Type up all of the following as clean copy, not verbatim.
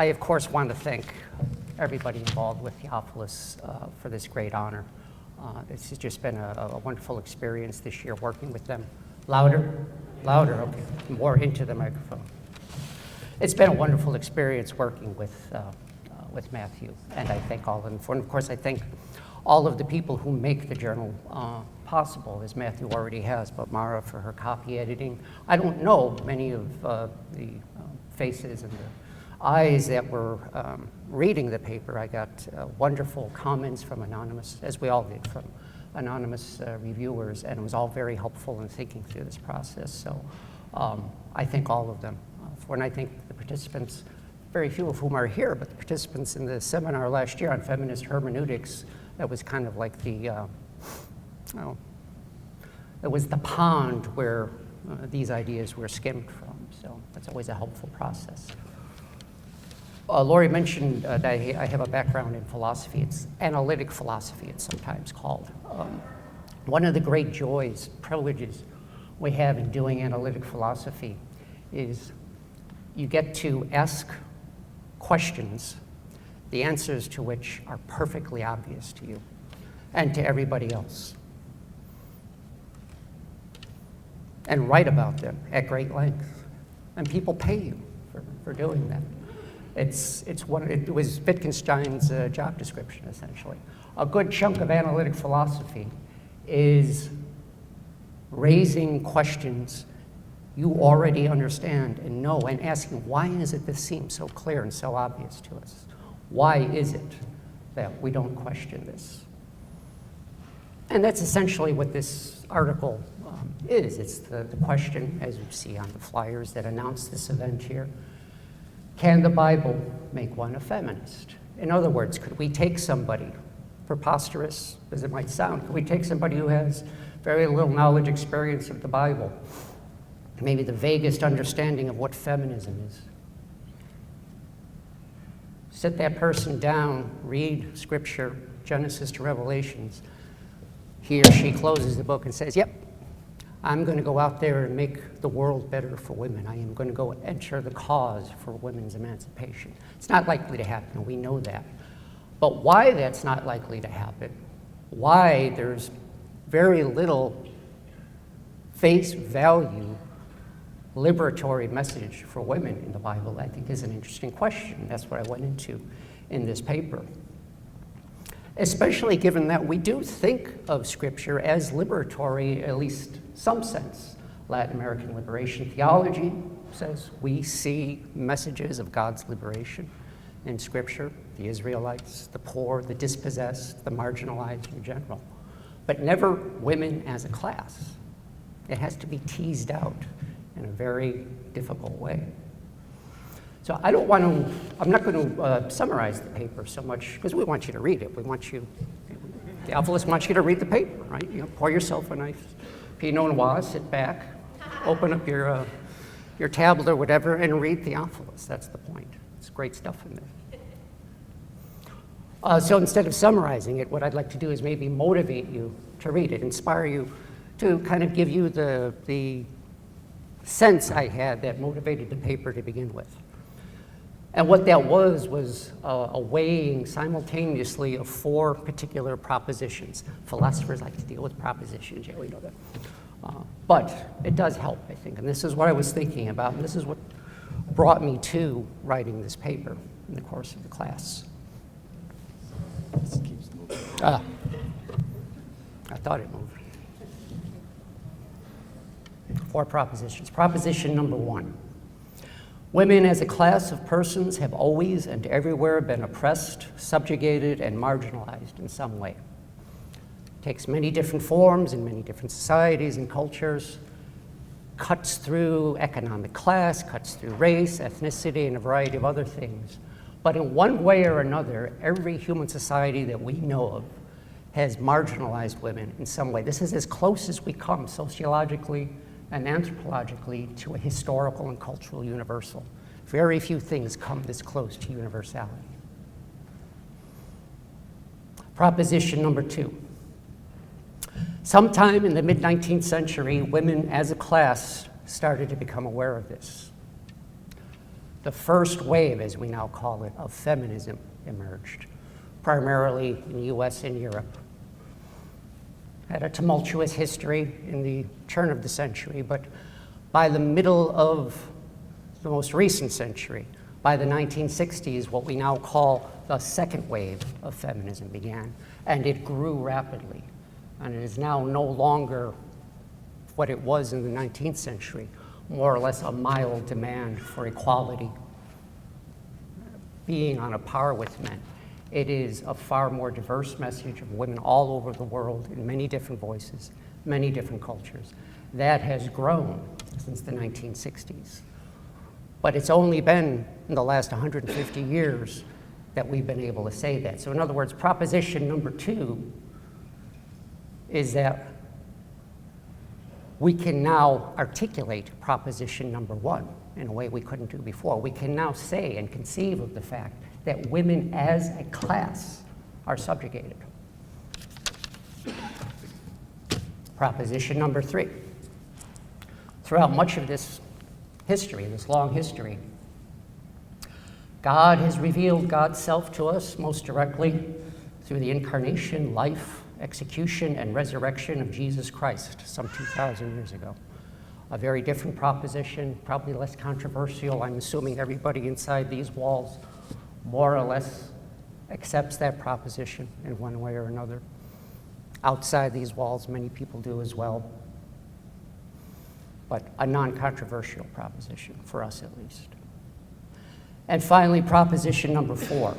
I, of course, want to thank everybody involved with Theophilus for this great honor. This has just been a wonderful experience this year working with them. Louder? Louder, okay. More into the microphone. It's been a wonderful experience working with Matthew, and I thank all of them for it. And of course, I thank all of the people who make the journal possible, as Matthew already has, but Mara for her copy editing. I don't know many of the faces and the eyes that were reading the paper. I got wonderful comments from anonymous, as we all did, from anonymous reviewers, and it was all very helpful in thinking through this process. So I thank all of them for, and I thank the participants, very few of whom are here, but the participants in the seminar last year on feminist hermeneutics. That was kind of like the, it was the pond where these ideas were skimmed from. So that's always a helpful process. Lori mentioned that I have a background in philosophy. It's analytic philosophy, it's sometimes called. One of the great joys, privileges we have in doing analytic philosophy is you get to ask questions, the answers to which are perfectly obvious to you and to everybody else, and write about them at great length. And people pay you for doing that. It was Wittgenstein's job description, essentially. A good chunk of analytic philosophy is raising questions you already understand and know, and asking, why is it this seems so clear and so obvious to us? Why is it that we don't question this? And that's essentially what this article is. It's the question, as you see on the flyers that announce this event here. Can the Bible make one a feminist? In other words, could we take somebody, preposterous as it might sound, could we take somebody who has very little knowledge, experience of the Bible, maybe the vaguest understanding of what feminism is, sit that person down, read Scripture, Genesis to Revelations, he or she closes the book and says, yep, I'm going to go out there and make the world better for women. I am going to go enter the cause for women's emancipation. It's not likely to happen, we know that. But why that's not likely to happen, why there's very little face value liberatory message for women in the Bible, I think is an interesting question. That's what I went into in this paper. Especially given that we do think of Scripture as liberatory, at least some sense. Latin American liberation theology says we see messages of God's liberation in Scripture, the Israelites, the poor, the dispossessed, the marginalized in general, but never women as a class. It has to be teased out in a very difficult way. So I'm not going to summarize the paper so much, because we want you to read it. Theophilus wants you to read the paper, right? You know, pour yourself a nice Pinot Noir, sit back, open up your tablet or whatever, and read Theophilus. That's the point. It's great stuff in there. So instead of summarizing it, what I'd like to do is maybe motivate you to read it, inspire you to kind of give you the sense I had that motivated the paper to begin with. And what that was a weighing simultaneously of four particular propositions. Philosophers like to deal with propositions, yeah, we know that. But it does help, I think, and this is what I was thinking about, and this is what brought me to writing this paper in the course of the class. I thought it moved. Four propositions. Proposition number one. Women as a class of persons have always and everywhere been oppressed, subjugated, and marginalized in some way. It takes many different forms in many different societies and cultures, cuts through economic class, cuts through race, ethnicity, and a variety of other things. But in one way or another, every human society that we know of has marginalized women in some way. This is as close as we come sociologically and anthropologically to a historical and cultural universal. Very few things come this close to universality. Proposition number two. Sometime in the mid-19th century, women as a class started to become aware of this. the first wave, as we now call it, of feminism emerged, primarily in the US and Europe. Had a tumultuous history in the turn of the century, but by the middle of the most recent century, by the 1960s, what we now call the second wave of feminism began, and it grew rapidly. And it is now no longer what it was in the 19th century, more or less a mild demand for equality, being on a par with men. It is a far more diverse message of women all over the world in many different voices, many different cultures. That has grown since the 1960s. But it's only been in the last 150 years that we've been able to say that. So in other words, proposition number 2 is that we can now articulate proposition number 1 in a way we couldn't do before. We can now say and conceive of the fact that women as a class are subjugated. Proposition number 3. Throughout much of this history, this long history, God has revealed God's self to us most directly through the incarnation, life, execution, and resurrection of Jesus Christ some 2,000 years ago. A very different proposition, probably less controversial. I'm assuming everybody inside these walls more or less accepts that proposition in one way or another. Outside these walls, many people do as well. But a non-controversial proposition, for us at least. And finally, proposition number 4.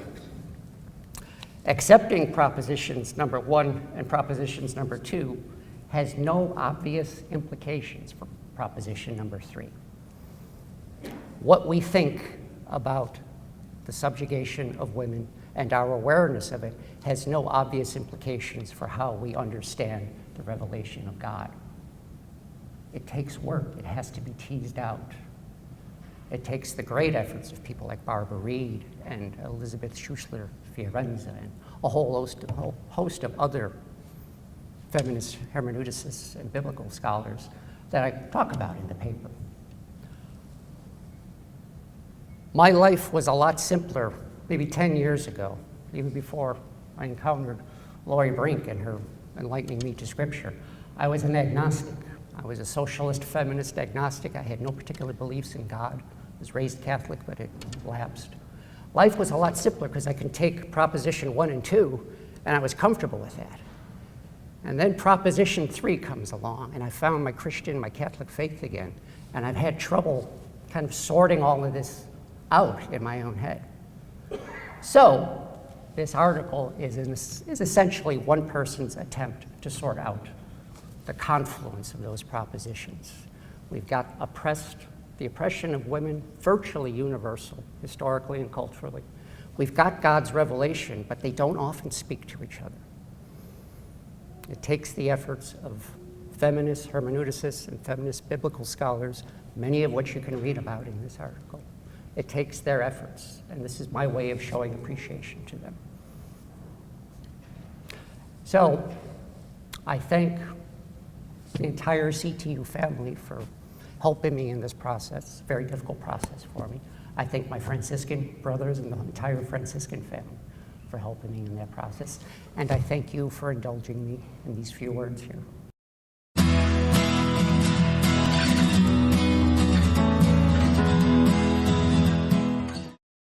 Accepting propositions number 1 and propositions number 2 has no obvious implications for proposition number 3. What we think about the subjugation of women and our awareness of it has no obvious implications for how we understand the revelation of God. It takes work. It has to be teased out. It takes the great efforts of people like Barbara Reed and Elizabeth Schussler Fiorenza and a whole host of other feminist hermeneuticists and biblical scholars that I talk about in the paper. My life was a lot simpler maybe 10 years ago, even before I encountered Laurie Brink and her enlightening me to Scripture. I was an agnostic. I was a socialist, feminist agnostic. I had no particular beliefs in God. I was raised Catholic, but it lapsed. Life was a lot simpler because I can take proposition 1 and 2, and I was comfortable with that. And then proposition 3 comes along, and I found my Christian, my Catholic faith again, and I've had trouble kind of sorting all of this out in my own head. So this article is essentially one person's attempt to sort out the confluence of those propositions. We've got the oppression of women, virtually universal, historically and culturally. We've got God's revelation, but they don't often speak to each other. It takes the efforts of feminist hermeneuticists and feminist biblical scholars, many of which you can read about in this article. It takes their efforts, and this is my way of showing appreciation to them. So I thank the entire CTU family for helping me in this process, very difficult process for me. I thank my Franciscan brothers and the entire Franciscan family for helping me in that process. And I thank you for indulging me in these few words here.